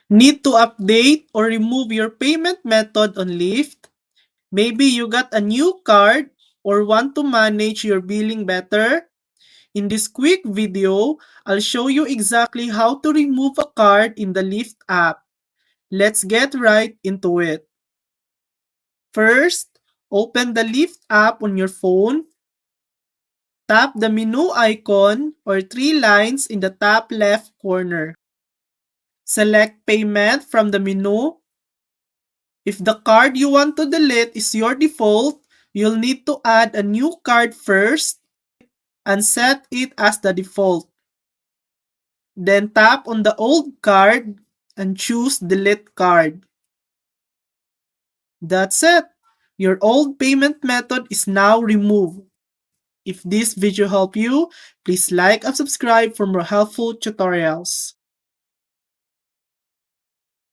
Need to update or remove your payment method on Lyft? Maybe you got a new card or want to manage your billing better? In this quick video, I'll show you exactly how to remove a card in the Lyft app. Let's get right into it. First, open the Lyft app on your phone. Tap the menu icon or three lines in the top left corner. Select Payment from the menu. If the card you want to delete is your default, you'll need to add a new card first and set it as the default. Then tap on the old card and choose Delete Card. That's it. Your old payment method is now removed. If this video helped you, please like and subscribe for more helpful tutorials.